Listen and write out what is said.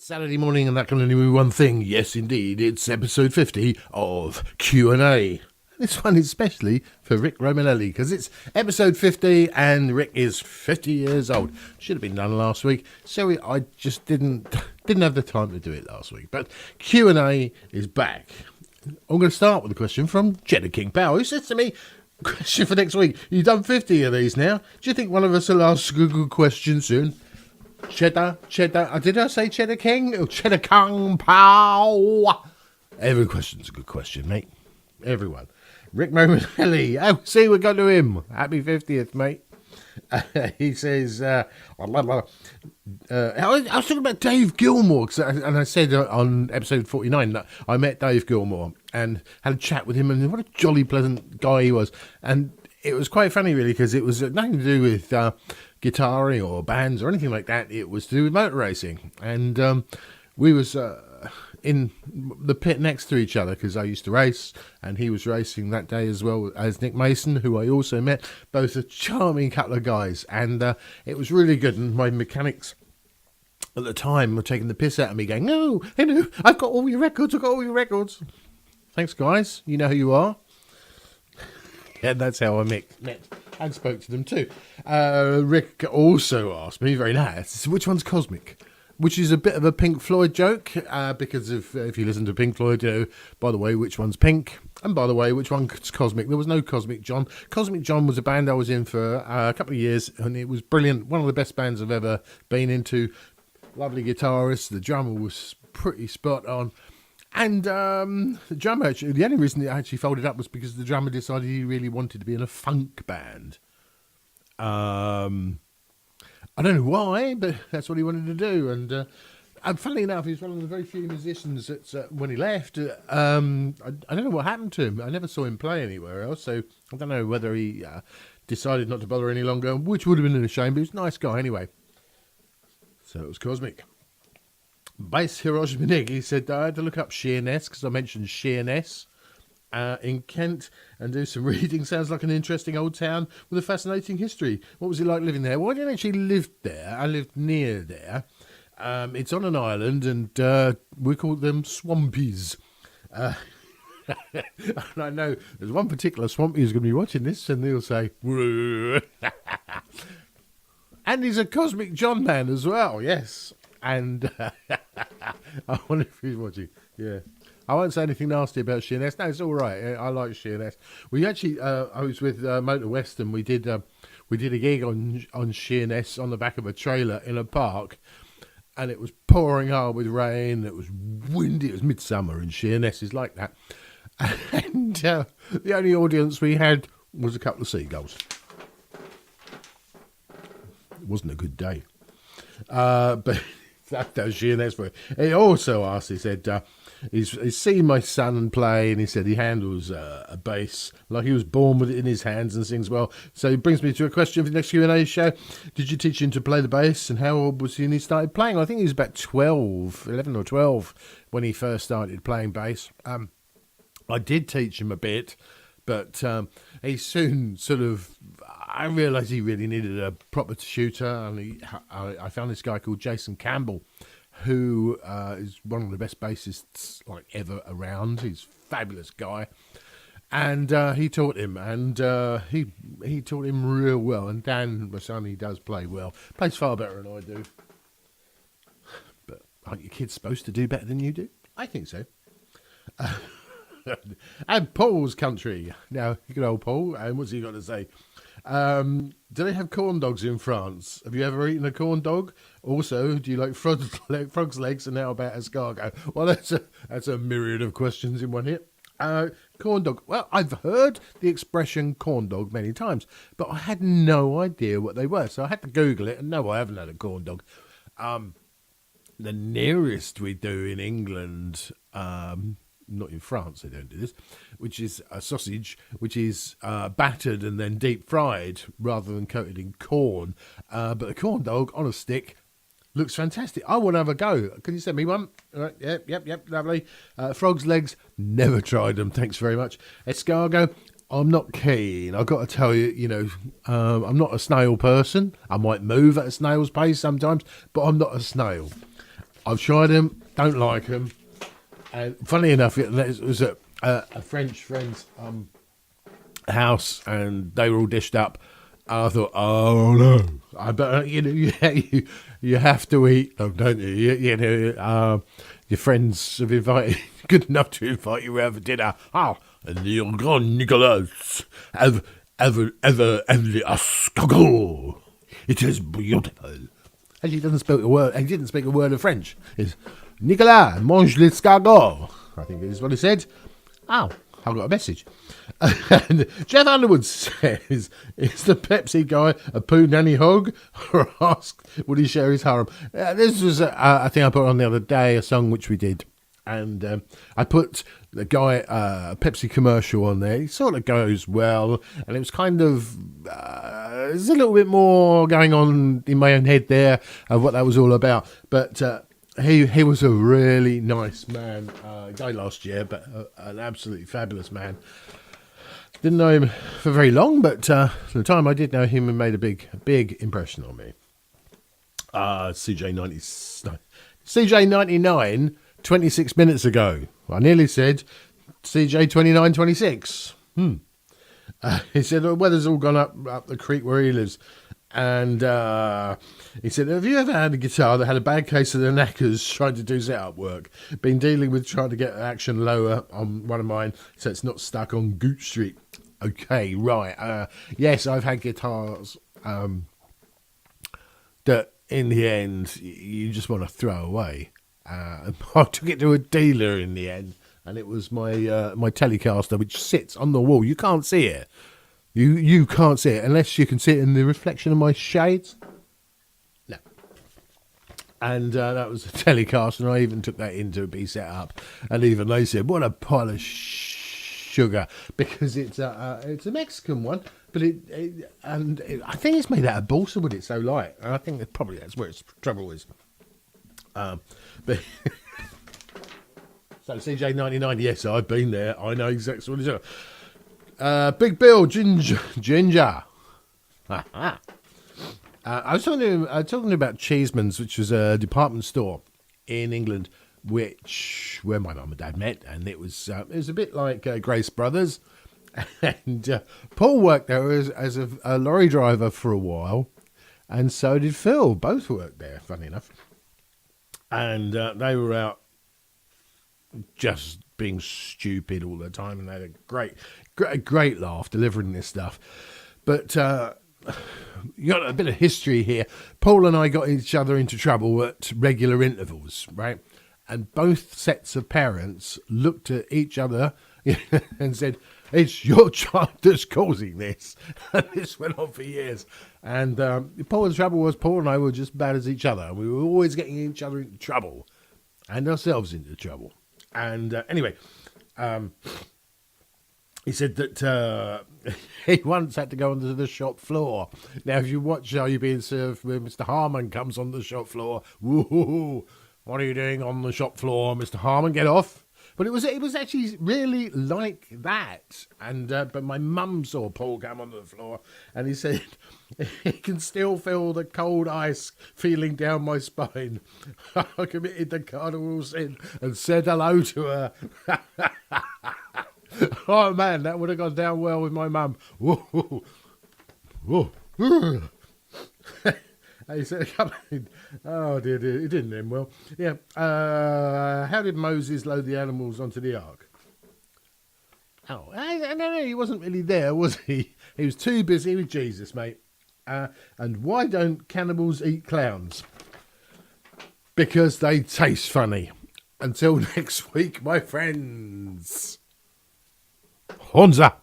It's Saturday morning and that can only mean one thing. Yes, indeed, it's episode 50 of Q&A. This one is especially for Rick Romanelli because it's episode 50 and Rick is 50 years old. Should have been done last week. Sorry, I just didn't have the time to do it last week. But Q&A is back. I'm going to start with a question from Cheddar King Power, who says to me, question for next week, you've done 50 of these now. Do you think one of us will ask a good question soon? Cheddar, did I say Cheddar King? Or Cheddar King Pow? Every question's a good question, mate. Everyone. Rick Romanelli, see, we're going to him. Happy 50th, mate. He says, I was talking about Dave Gilmore, and I said on episode 49 that I met Dave Gilmore and had a chat with him, and what a jolly pleasant guy he was. And it was quite funny, really, because it was nothing to do with guitaring or bands or anything like that. It was to do with motor racing. And we was in the pit next to each other because I used to race, and he was racing that day as well as Nick Mason, who I also met. Both a charming couple of guys, and it was really good. And my mechanics at the time were taking the piss out of me, going, no, I've got all your records. Thanks, guys. You know who you are. Yeah, that's how I met and spoke to them too. Rick also asked me, very nice, which one's Cosmic? Which is a bit of a Pink Floyd joke, because if you listen to Pink Floyd, you know, by the way, which one's Pink? And by the way, which one's Cosmic? There was no Cosmic John. Cosmic John was a band I was in for a couple of years, and it was brilliant. One of the best bands I've ever been into. Lovely guitarist. The drummer was pretty spot on. And the drummer, actually, the only reason it actually folded up was because the drummer decided he really wanted to be in a funk band. I don't know why, but that's what he wanted to do. And funnily enough, he's one of the very few musicians that when he left, I don't know what happened to him. I never saw him play anywhere else, so I don't know whether he decided not to bother any longer, which would have been a shame, but he was a nice guy anyway. So it was Cosmic. Bass Hiroshima Nick, he said, I had to look up Sheerness because I mentioned Sheerness in Kent and do some reading. Sounds like an interesting old town with a fascinating history. What was it like living there? Well, I didn't actually live there. I lived near there. It's on an island, and we call them swampies. And I know there's one particular swampy who's going to be watching this, and he'll say, and he's a Cosmic John man as well, yes. And I wonder if he's watching. Yeah, I won't say anything nasty about Sheerness. No, it's all right. I like Sheerness. We actually, I was with Motor West, and we did a gig on Sheerness on the back of a trailer in a park, and it was pouring hard with rain. It was windy. It was midsummer, and Sheerness is like that. And the only audience we had was a couple of seagulls. It wasn't a good day, but. That was Sheerness for it. He also asked, he said, he's seen my son play, and he said he handles a bass like he was born with it in his hands and sings well. So it brings me to a question for the next Q&A show. Did you teach him to play the bass, and how old was he when he started playing? I think he was about 11 or 12 when he first started playing bass. I did teach him a bit, but he soon sort of, I realised he really needed a proper shooter, and I found this guy called Jason Campbell, who is one of the best bassists like ever around. He's a fabulous guy, and he taught him, and he taught him real well. And Dan, my son, he does play well, plays far better than I do. But aren't your kids supposed to do better than you do? I think so. And Paul's country. Now, good old Paul, and what's he got to say? Do they have corn dogs in France? Have you ever eaten a corn dog? Also, do you like frog's legs, and how about escargot? Well, that's a myriad of questions in one here. Corn dog. Well, I've heard the expression corn dog many times, but I had no idea what they were, so I had to Google it, and no, I haven't had a corn dog. The nearest we do in England, not in France, they don't do this, which is a sausage, which is battered and then deep fried rather than coated in corn. But a corn dog on a stick looks fantastic. I want to have a go. Can you send me one? All right, yep, lovely. Frog's legs, never tried them, thanks very much. Escargot, I'm not keen. I've got to tell you, I'm not a snail person. I might move at a snail's pace sometimes, but I'm not a snail. I've tried them, don't like them. And funny enough, it was at a French friend's house, and they were all dished up. I thought, oh no, I bet you have to eat them, don't you? Your friends have invited, good enough to invite you out for dinner. Oh, and the grand Nicolas have the escargot. It is beautiful. And he doesn't speak a word. He didn't speak a word of French. It's Nicolas, mange l'escargot. I think is what he said. Oh, I've got a message. And Jeff Underwood says, is the Pepsi guy a poo nanny hog? Or asked, would he share his harem? This was, I think I put on the other day, a song which we did. And I put the guy, Pepsi commercial on there. It sort of goes well. And it was kind of, there's a little bit more going on in my own head there of what that was all about. But he was a really nice man. Died last year, but an absolutely fabulous man. Didn't know him for very long, but the time I did know him, he made a big impression on me. CJ99, 26 minutes ago. I nearly said CJ2926. He said, the weather's all gone up the creek where he lives. And he said, have you ever had a guitar that had a bad case of the knackers trying to do setup work? Been dealing with trying to get action lower on one of mine so it's not stuck on Gooch Street. Okay, right. Yes, I've had guitars that in the end you just want to throw away. I took it to a dealer in the end, and it was my Telecaster, which sits on the wall. You can't see it. You can't see it unless you can see it in the reflection of my shades. No. And that was a Telecaster, and I even took that in to be set up. And even they said, what a pile of sugar, because it's a Mexican one, but I think it's made out of balsa wood. It's so light. And I think that's where its trouble is. But so CJ99, yes, I've been there. I know exactly what it's. Big Bill, Ginger. I was talking about Cheeseman's, which was a department store in England, where my mum and dad met, and it was a bit like Grace Brothers. And Paul worked there as a lorry driver for a while, and so did Phil. Both worked there, funny enough. And they were out just being stupid all the time, and they had a great laugh delivering this stuff. But you got a bit of history here. Paul and I got each other into trouble at regular intervals, right? And both sets of parents looked at each other and said, it's your child that's causing this. And this went on for years. And Paul's trouble was Paul and I were just bad as each other. We were always getting each other into trouble and ourselves into trouble. And anyway, he said that he once had to go onto the shop floor. Now, if you watch Are You Being Served, where Mr. Harmon comes on the shop floor, woo, what are you doing on the shop floor, Mr. Harmon? Get off. But it was actually really like that. And but my mum saw Paul come onto the floor, and he said, he can still feel the cold ice feeling down my spine. I committed the cardinal sin and said hello to her. Oh man, that would have gone down well with my mum. Whoa. He said, oh dear, it didn't end well. Yeah. How did Moses load the animals onto the ark? Oh, I know, he wasn't really there, was he? He was too busy with Jesus, mate. And why don't cannibals eat clowns? Because they taste funny. Until next week, my friends. Honza.